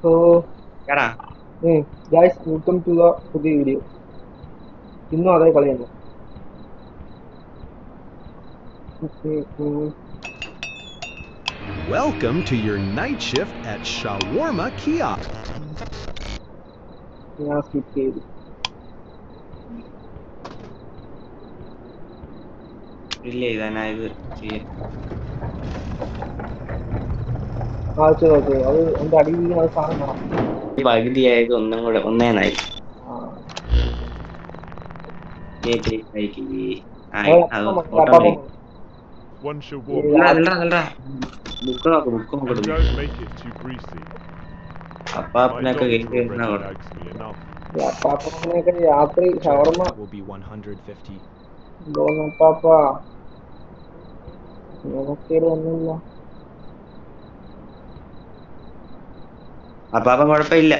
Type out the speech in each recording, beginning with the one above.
So, എടാ guys, welcome to the പുതിയ video. ഇന്നും അതേ കളിയാണ്. Welcome to your night shift at Shawarma Kiosk. ഞാൻ സ്കിപ്പ് ചെയ്തു. ഇല്ല ഇതാ ഇത് ചെയ്യാം. ഓക്കെ അത് എൻ്റെ അടിയിൽ അത് സാധനം കാണാം. പകുതിയായത് ഒന്നും കൂടെ ഒന്നേനായി. One shawarma. ബുക്ക് നോക്ക് And don't make it too greasy. My അപ്പാപ്പനൊക്കെ doctor already nags me enough. അപ്പാപ്പനൊക്കെ രാത്രി Sir, shawarma that will be 150. അപ്പാപ്പ നിനക്കേട് ഒന്നുമില്ല. അപ്പാപ്പൻ കുഴപ്പമില്ല,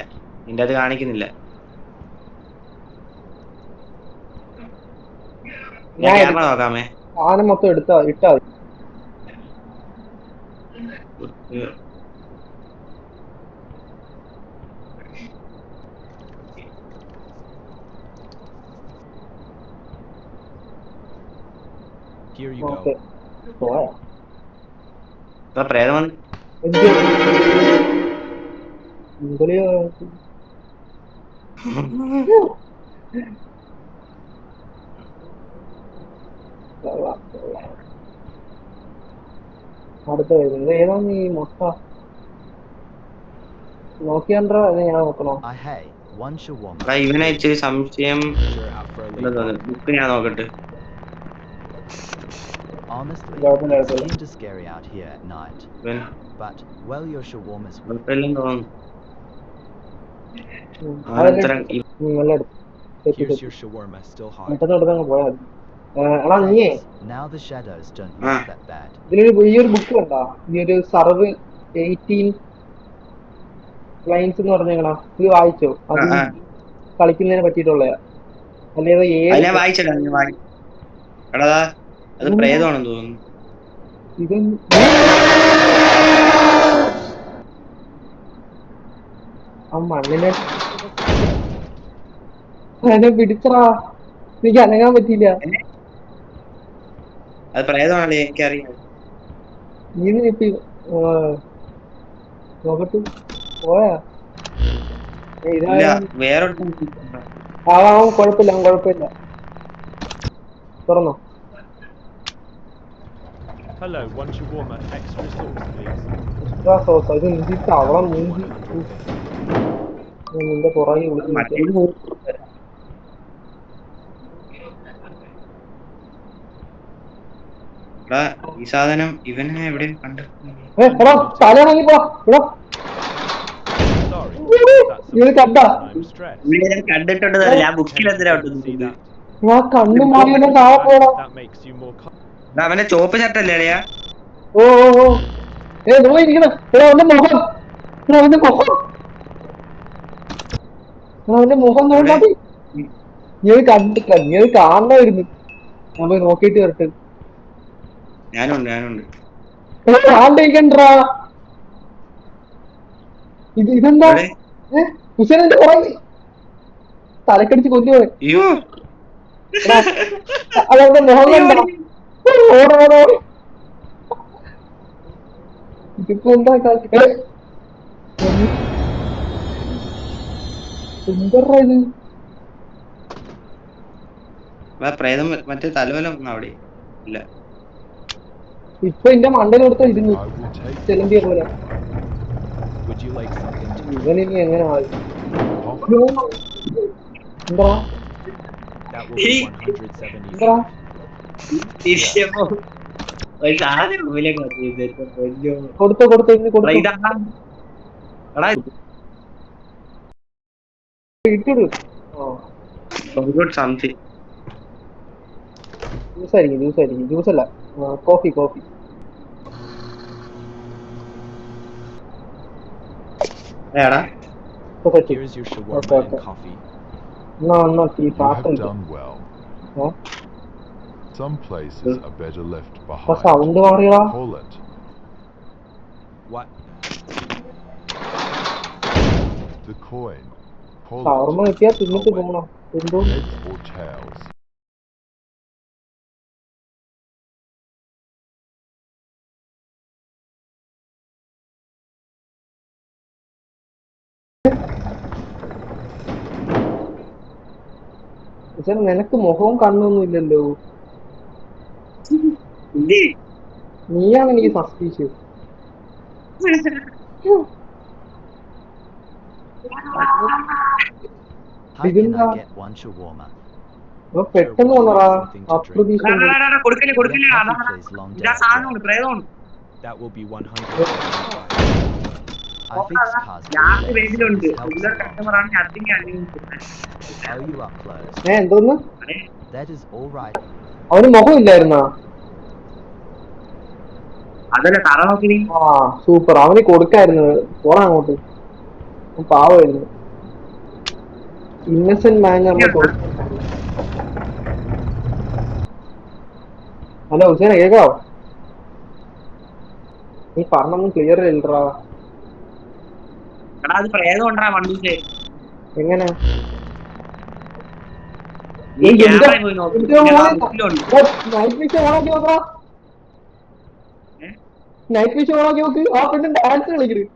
നിന്റെ അത് കാണിക്കുന്നില്ല. ഞാൻ ക്യാമറ നോക്കാമേ. സാധനം മൊത്തം ഇട്ടാ മതി. Here you go. പോയാ പ്രേതം വന്ന് അടുത്ത വരുന്നത് ഏതാണ് ഈ മുട്ട നോക്കിയാണ്ടോ അത് ഞാൻ നോക്കണോ? One shawarma. ഇവനെ ഇച്ചിരി സംശയം. Sure, out for a late book ഞാൻ നോക്കട്ടെ. Honestly, കുഴപ്പമില്ല it's kind of scary out here at night. But well, your shawarma's കുഴപ്പമില്ലെന്ന് തോന്നുന്നു. Here's your shawarma, still hot. പോയാൽ എടാ നീയേ Now the shadows don't look that bad. ഇതിലൊരു ഈ ഒരു ബുക്ക് കണ്ടാ, ഈ ഒരു സർവ് 18 ലൈൻസ് എന്ന് പറഞ്ഞാ ഇത് വായിച്ചോ? അത് കളിക്കുന്നതിനെ പറ്റിയിട്ടുള്ള ഞാൻ വായിച്ചടാ, അത് പ്രേതമാണെന്ന് തോന്നുന്നു. ഇത് ആ മണ്ണിനെ അതിനെ പിടിച്ചടാ, എനിക്ക് അനങ്ങാൻ പറ്റിയില്ല. അത് പ്രേതമാണല്ലേ, എനിക്കറിയാം. നോക്കട്ടെ പോയാ വേറെ കുഴപ്പമില്ല തുറന്നോ? Hello, one shawarma, extra sauce, please. Extra sauce അത് നീന്തിട്ട് അവളെ നീന്തി നിന്റെ പുറകെ വിളിച്ചു. ഈ സാധനം ഇവനെ എവിടെ കണ്ടു? തല വാങ്ങിപ്പോ കണ്ടിട്ടുണ്ട്. ഞാൻ ബുക്കിൽ എന്തിനാ കണ്ണു മാറിയ താഴെ പോടാ. അവന്റെ ചോപ്പ് ചട്ടല്ലേ അളിയാ? ഓ ഇരിക്കണം അവന്റെ മുഖം നോക്കി നീ കണ്ടില്ല, നീ കാണണമായിരുന്നു. ഞാൻ പോയി നോക്കിട്ട് വരട്ടെ. ഞാനുണ്ട് ആണ്ടേക്കണ്ടാ ഇതെന്താ ഹുസൈനെ പുറകെ തലക്കടിച്ച് കൊല്ലുപോയി. അതവന്റെ മുഖം കണ്ടോ? ഓടോ ഇതിപ്പോ എന്താ എന്താ ഇത്? പ്രേതം മറ്റേ തലവലം അവിടെ ഇല്ല. ഇപ്പൊ എന്റെ മണ്ടയിലെടുത്ത ഇരുന്നു ചെലന്തിയ പോലെ. ഇവനിനി എങ്ങനെ എന്താ കൊടുത്തോ ഇട്ടിട്. ജ്യൂസല്ല, coffee. Here's your shawarma and coffee. No, you have done well. Some places are better left behind. Pull it. What? The coin. Pull shawarma it. കിട്ടിയാ തിന്നിട്ട് Away. പോണം എന്തോ Heads or tails. പക്ഷെ നിനക്ക് മുഖവും കണ്ണൊന്നും ഇല്ലല്ലോ. ഇല്ലേ? നീയാണ് എനിക്ക് സസ്പീഷ്യസ്. How can ഇതെന്താ? I get one shawarma? പെട്ടെന്ന് വന്നടാ എടാ, അപ്രതീക്ഷിത. എടാ, എടാ, എടാ, കൊടുക്കില്ല കൊടുക്കില്ല. Your അതാ coffee plays long ഇതാ days സാധനമുണ്ട്, well. പ്രേതമുണ്ട്. That will be 100. I fix cars last always. പേജിലുണ്ട്. This helps regular a lot. കസ്റ്റമറാണ് നത്തിങ് അറിയുന്നത്. Are you up close? എന്തോന്ന്? That is all right. അവന് മുഖം ഇല്ലായിരുന്നാ? അതല്ല തറ നോക്കി നീ. ആ സൂപ്പർ, അവന് കൊടുക്കായിരുന്നു. പോടാ അങ്ങോട്ട്, പാവമായിരുന്നു. ഇന്നസെന്റ് മാൻ നമ്മളെ കൊടുക്കും. ഹലോ ഹുസേന, കേക്കാവോ? നീ പറഞ്ഞൊന്നും ക്ലിയർ ഇല്ലടാ. എടാ അത് പ്രേതം ഉണ്ടാ വണ്ടിയില്. എങ്ങനെ? നീ ക്യാമറ പോയി നോക്കി. ബുക്കിലുണ്ട്. നൈറ്റ് വിഷൻ ഓണാക്കി നോക്കടാ. നൈറ്റ് വിഷൻ ഓണാക്കി നോക്ക്. ആ പെണ്ണ് ഡാൻസ് കളിക്കരുത്.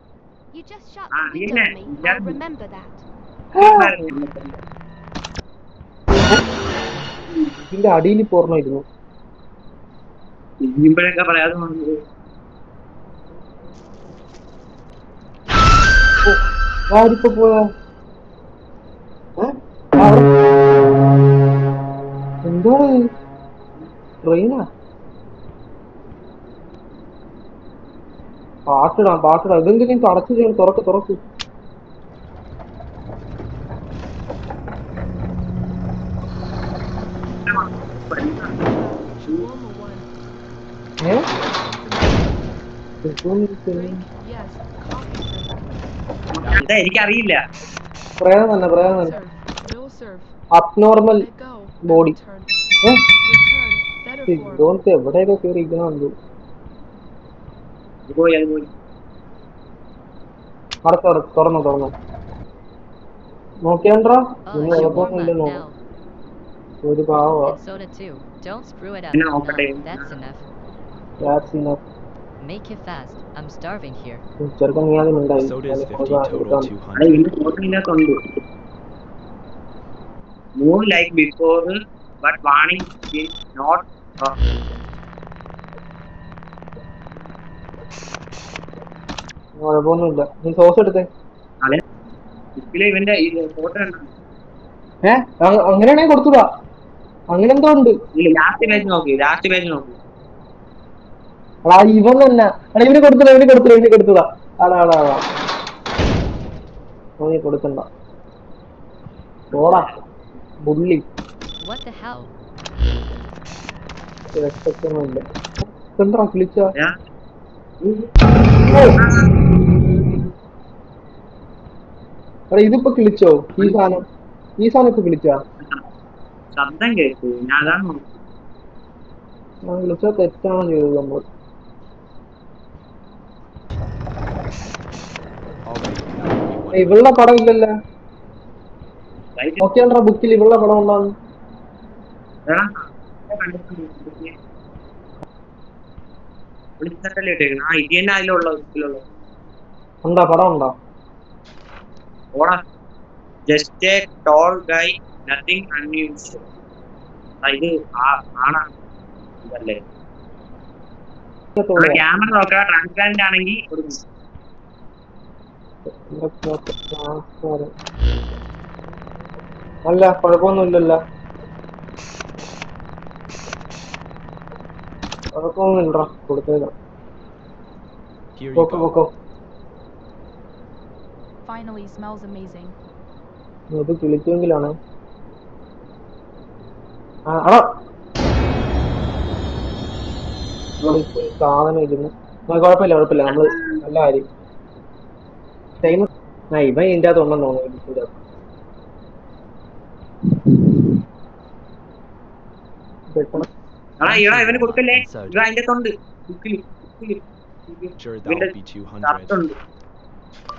You just shut Ah, the window yeah, on me. yeah. I'll remember that. ഇതിന്റെ അടിയിൽ പോർണായിരുന്നു. ഇനിയുമ്പോഴൊക്കെ പ്രേതം വന്നത്. ആരിപ്പോ പോയാ? എന്താണ്? ട്രെയിനാ? പാട്ടിടാം. ഇതെന്തെങ്കിലും അടച്ചു ചെയ്യണം. തുറക്ക്. Shawarma one. Drink? Yes. Coffee drink. ഇതാ എനിക്കറിയില്ല. പ്രേതം തന്നെ. Serve. No serve. Abnormal Let go. Body. Return. Return. Better form. ഇതോട്ട് എവിടെയൊക്കെ കയറി ഇരിക്കണുണ്ട്. അത് പോയി. തുറന്നു നോക്കിയാണ്ടാ. Oh, ഇനി കുഴപ്പമൊന്നുമില്ല. shawarma നോക്കാം. now. ഒരു പാവാ. And soda too. Don't screw it up. പിന്നെ No, നോക്കട്ടെ. that's enough. Make it fast. I'm starving here. ചെറുക്കൻ നീ ആദ്യം ഉണ്ടായി. Soda is 50, total അതെ 200. ഇതിന്റെ ഫോട്ടോ ഇതിനകത്തുണ്ട്. More like before, but warning is not. കുഴപ്പമൊന്നുമില്ല. നീ സോസ് എടുത്തേ. അതെ ഇതിലെ ഇവന്റെ ഫോട്ടോ കണ്ടു. അങ്ങനെയാണെങ്കിൽ കൊടുത്തുടാ. അങ്ങനെ എന്തോ ഉണ്ട്. ലാസ്റ്റ് പേജ് നോക്കി. അടാ ഇവൻ തന്നെ. ഇവന് കൊടുത്തുടാ. അടാ നീ കൊടുക്കണ്ട. ഓടാ ബുള്ളി. What the hell? രക്ഷയൊന്നുമില്ല. എന്താ കിളിച്ച? ഇതിപ്പോ കിളിച്ചോ? ഈ സാധനം ഇപ്പൊ കിളിച്ചാ? ശബ്ദം കേട്ടു. ഞാൻ അതാണ് വിളിച്ചാ തെറ്റാണ് ചെയ്തത് നമ്മൾ. ഇവളുടെ പടം ഇല്ലല്ലോ. നോക്കിയാണ്ടാ ബുക്കിൽ ഇവളുടെ പടം ഉണ്ടാകുന്നു. ഉണ്ടാ പടം ഉണ്ടോ? ഓടാ. Just a tall guy, nothing unusual. ഇത് ആണാ ഇതല്ലേ? ക്യാമറ നോക്കാം. ട്രാൻസ്പാരന്റ് ആണെങ്കിൽ അല്ല കുഴപ്പമൊന്നുമില്ലല്ലോ. കുഴപ്പമൊന്നുമില്ലടാ. കൊടുത്തേക്കാം. Here you go. Finally smells amazing. ഇത് കിളിക്കുമെങ്കിലാണ്. സാധനം ഇരുന്ന് കുഴപ്പമില്ല. നമ്മള് നല്ല കാര്യം. ടൈം ഇവൻ ഇതിന്റെ അകത്ത് ഉണ്ടെന്ന് തോന്നുന്നു. ഇവന് കൊടുക്കല്ലേ. ഇത് അതിന്റെ തൊണ്ട്. Sure, that will be 200.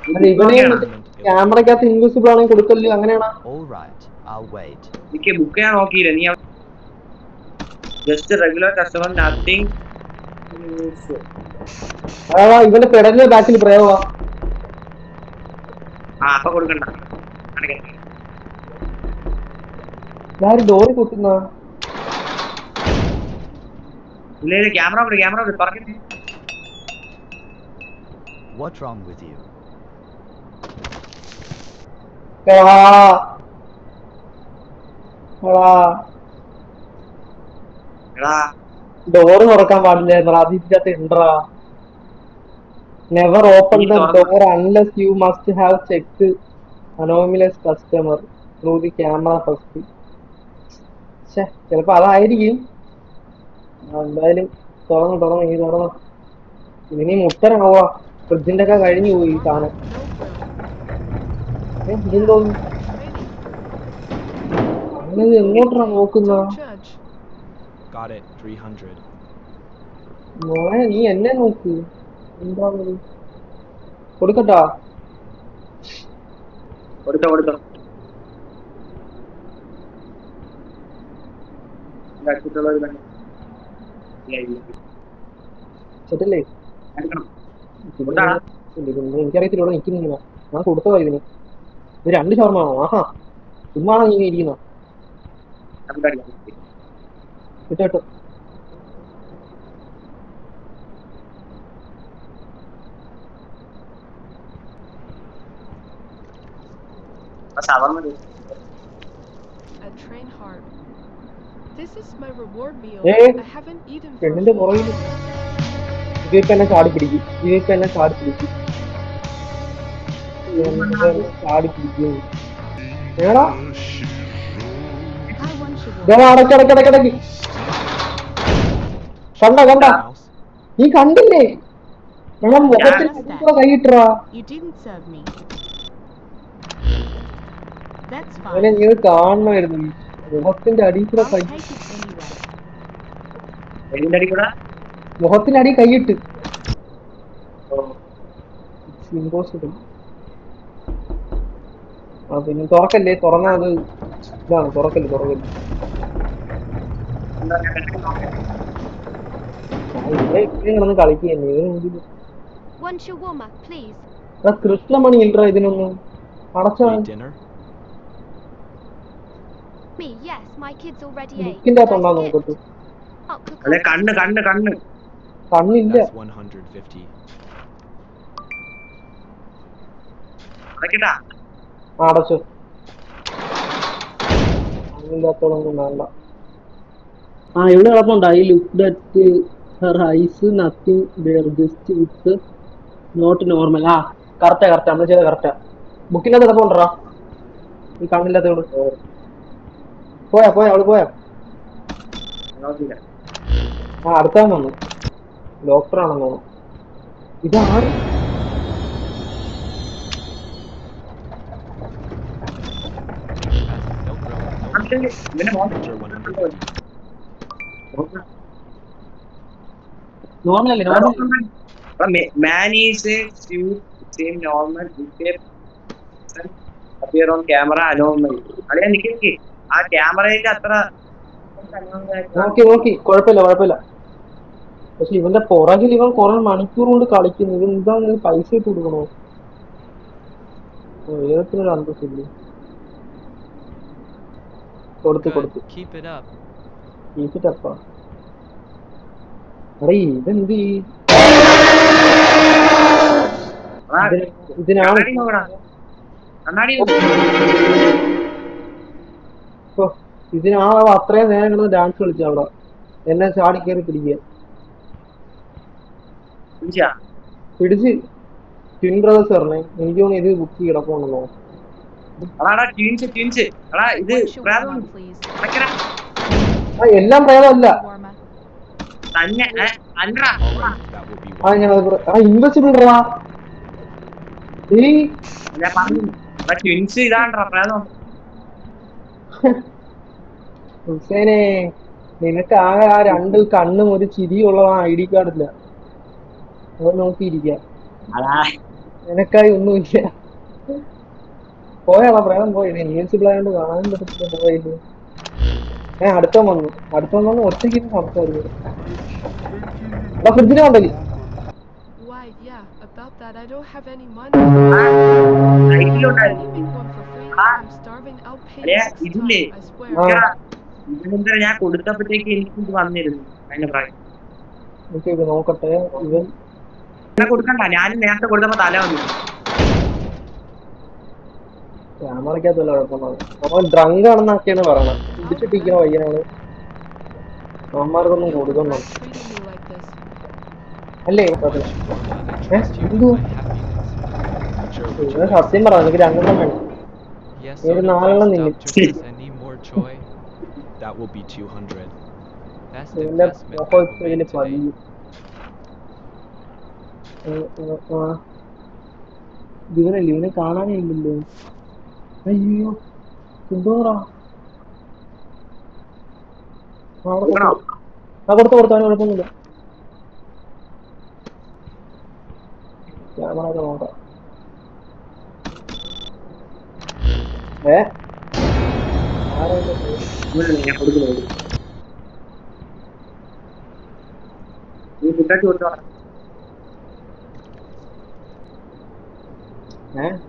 അല്ല ഇവനെ ക്യാമറക്കകത്ത് ഇൻവിസിബിൾ ആണെങ്കിൽ കൊടുക്കല്ലോ അങ്ങനെയാണോ? Alright, I'll wait. എനിക്ക് ബുക്ക് ചെയ്യാൻ നോക്കിയില്ല നീ. Just regular customer nothing. അതാ ഇവന്റെ പെടലിന്റെ ബാക്കിൽ പ്രയോഗമാ. അപ്പൊ കൊടുക്കണ്ട. ഞാനൊരു ഡോറി കുത്തുന്ന ഇല്ല ക്യാമറ പറഞ്ഞു. What's wrong with you? Door തുറക്കാൻ പാടില്ലായിരുന്നു. അതിന്റെ ഉണ്ടറാ. Never open the door unless you must have check anomalous customer through the camera first. ചിലപ്പോ അതായിരിക്കും. എന്തായാലും തുറന്നു. ഇനി മുട്ടനാവാ. ഫ്രിഡ്ജിന്റെ ഒക്കെ കഴിഞ്ഞു പോയി സാധനം. ഇതെന്തോന്നു അങ്ങനെ എങ്ങോട്ടാ നോക്കുന്ന? Got it. 300. മോനെ നീ എന്നെ നോക്ക്. എന്താ കൊടുക്കട്ടാ? കൊടുത്തോ. സെറ്റല്ലേ? എനിക്കറിയത്തില്ല ഇവിടെ നിൽക്കുന്നില്ല. ഞാൻ കൊടുത്തതാ ഇതിന്. ഇത് 2 ഷവർമാണോ? ആഹാ ചുമ്മാണോ നീ ഇരിക്കുന്ന? കിട്ടോ A train heart. This is my reward meal. Hey, I haven't eaten for പെണ്ണിന്റെ പുറകിൽ ഇതിപ്പോ എന്നെ ചാടി പിടിക്കും. ഏടാ അടക്കടക്കടക്കടക്ക് കണ്ട Mouse. നീ കണ്ടില്ലേ? എടാ മുഖത്തിന് അടിക്കൂടെ കൈയിട്ടാ. You didn't serve me. That's അവനെ fine. നീ കാണണമായിരുന്നു. മുഖത്തിന്റെ അടിക്കൂടെ I'll കൈ, take it anyway. മുഖത്തിനടി കൈയിട്ട്. ഇമ്പോസിബിൾ. ആ പിന്നെ തുറക്കല്ലേ, തുറന്നാ അത് ഇതാണ്. തുറക്കല്ലേ. കിടന്ന് കളിക്കുകയല്ലേ. One shawarma, please. കൃഷ്ണമണി ഇല്ലടാ ഇതിനൊന്നും. അടച്ചാ Late dinner? Me, yes, my kids already ate. ബുക്കിന്റെ I അകത്തുണ്ടാ skipped. നോക്കട്ടു. I'll cook അല്ലെ up കണ്ണ് കണ്ണില്ല. That's 150. അടക്കട്ടാ. അടച്ചു. കണ്ണില്ലാത്തോളൊന്നും വേണ്ട. ഇവിടെ കിടപ്പുണ്ട്. I looked at her eyes nothing there just with not normal. കറക്റ്റാ നമ്മൾ ചെയ്ത കറക്റ്റാ. ബുക്കിന്റെ അകത്ത് കിടപ്പുണ്ടോ ഈ കണ്ണില്ലാത്തോട്? പോയാ അവള് പോയാ? അടുത്താൻ വന്നു. ഡോക്ടറാണെന്ന് തോന്നുന്നു. ഇതാര്? Enter 150. നോർമലല്ലേ? Man is a same normal appear on camera anomaly. അല്ലെ നിക്ക് ആ ക്യാമറയിൽ അത്ര നോക്കി കുഴപ്പമില്ല. പക്ഷെ ഇവന്റെ പുറകിൽ ഇവൻ കുറെ മണിക്കൂർ കൊണ്ട് കളിക്കുന്നു. ഇവൻ എന്താണ് പൈസ ഇട്ട് കൊടുക്കണോ? ഏതൊരു അന്തസ്സില്ല. കൊടുത്തു Keep it up. ടപ്പാ. അറേ ഇതെന്ത് ഇതിനാണ് ഇതിനാണ് അത്രയും നേരം കിടന്ന് ഡാൻസ് കളിച്ച അവിടെ എന്നെ ചാടി കയറി പിടിച്ച് ട്വിൻ ബ്രദേഴ്സ് പറഞ്ഞേ. എനിക്ക് തോന്നുന്നു ഇത് ബുക്ക് കിടപ്പുണ്ടെന്നോ. Shawarma, please. എല്ലാം പ്രേതമല്ല. Shawarma. Alright, that will be invisible ഹുസേനെ നിനക്ക് ആകെ ആ 2 കണ്ണും ഒരു ചിരിയുള്ളതാ. ID കാർഡില്ല. അത് നോക്കിയിരിക്ക. നിനക്കായി ഒന്നുമില്ല. പോയാളാ പ്രേമം പോയില്ലേ? ഇൻവിൻസിബിൾ ആയതുകൊണ്ട് കാണാനും പറ്റത്തില്ല. പോയില്ലേ? അടുത്തവൻ വന്നു ഒറ്റയ്ക്ക് സംസാരിക്കും. എടാ ഫ്രിഡ്ജിന് കൊണ്ടല്ലേ? Why, yeah, about that. I don't have any money. Can you make one for free? I'm starving. I'll pay you next ഇതില്ലേ time. I swear. ഇതിനെന്താ ഞാൻ കൊടുത്തപ്പോഴത്തേക്ക് എനിക്ക് ഇത് വന്നിരുന്നു അതിന്റെ പ്രായം നോക്കട്ടെ. ഇവൻ കൊടുക്കണ്ട, ഞാൻ നേരത്തെ കൊടുത്തപ്പോ തല വന്നു. ക്യാമറയ്ക്കകത്തല്ല കുഴപ്പമാണ്. അവൻ ഡ്രങ്ക് ആണെന്നൊക്കെയാണ് പറയണത്. കുടിച്ചിട്ടിരിക്കുന്ന പയ്യനാണ്. അവന്മാർക്കൊന്നും കൊടുക്കുന്നു Treating me like this. അല്ലേ? സത്യം പറ, എനിക്ക് 2 എണ്ണം വേണം. Yes, Maybe soda, നാലെണ്ണം please തിന്നും. stop drinking. Any more choy? That will be 200. Best ഇവന്റെ investment that will ഇതിന് make today. പതിയും. ഇവനല്ലേ, ഇവനെ കാണാനേ ഇല്ലല്ലോ. അയ്യോ എന്തോറാ. കൊടുത്തു അവന് കുഴപ്പമൊന്നുമില്ല. ക്യാമറ ഒക്കെ നോക്കാം.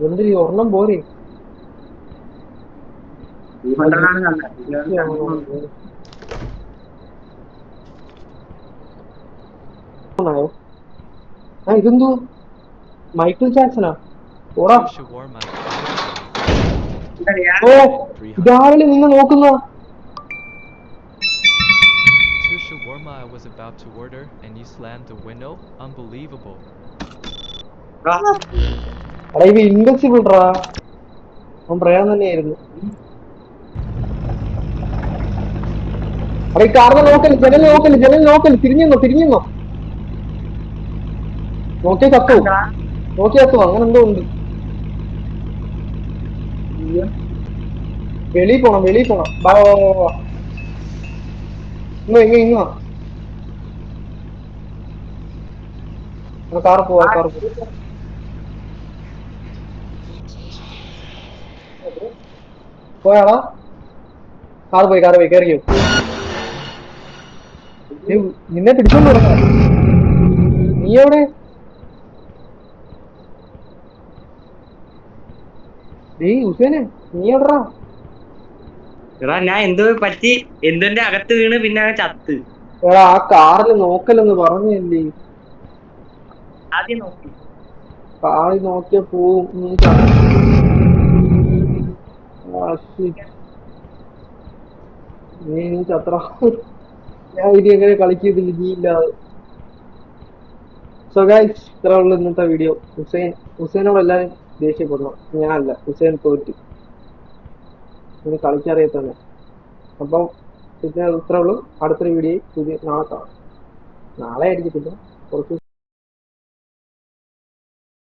എന്തിരി ഒരെണ്ണം പോരെ? ഇതെന്തോ മൈക്കിൾ ജാക്സനാ? ഓടാ. ഓ രാവിലെ നിന്ന് നോക്കുന്ന Two shawarma I was about to order and you slammed the window? Unbelievable. എടാ ഇത് ഇൻവെൻസിബിൾ റാ. അവൻ പ്രേമം തന്നെയായിരുന്നു. അവിടെ ഈ കാറിനെ നോക്കല്, ജനൽ നോക്കല്. തിരിഞ്ഞോ നോക്കിയ കത്തു അങ്ങനെ എന്തോ ഉണ്ട്. വെളിയിൽ പോണം. ബാ ഇങ്ങോ കാറ് പോവാ. പോയാളാ? കാറ് പോയി കയറിയോ? നിന്നെ പിടിച്ചോണ്ട് കൊടുക്കാം. നീ എവിടെ? ഹുസേനെ നീ എവിടാ? ഞാൻ എന്തോ പറ്റി, എന്തിന്റെ അകത്ത് വീണ് പിന്നെ ചത്ത്. എടാ ആ കാറിൽ നോക്കലെന്ന് പറഞ്ഞല്ലേ? ആദ്യം നോക്കി കാറിൽ നോക്കിയ പോവും. നീ ചത്ര. ഞാൻ ഇനി എങ്ങനെ കളിക്കുന്നില്ല നീ ഇല്ലാതെ. സോ ഗൈസ്, ഇത്രേ ഉള്ളൂ ഇന്നത്തെ വീഡിയോ. ഹുസൈനോട് എല്ലാവരും ദേഷ്യപ്പെടണം. ഞാനല്ല, ഹുസൈൻ തോറ്റ്. ഇനി കളിക്കറിയത്തന്നെ. അപ്പം പിന്നെ ഇത്രേ ഉള്ളൂ. അടുത്തൊരു വീഡിയോ നാളെ കാണാം. നാളെ ആയിരിക്കത്തില്ല, കുറച്ച്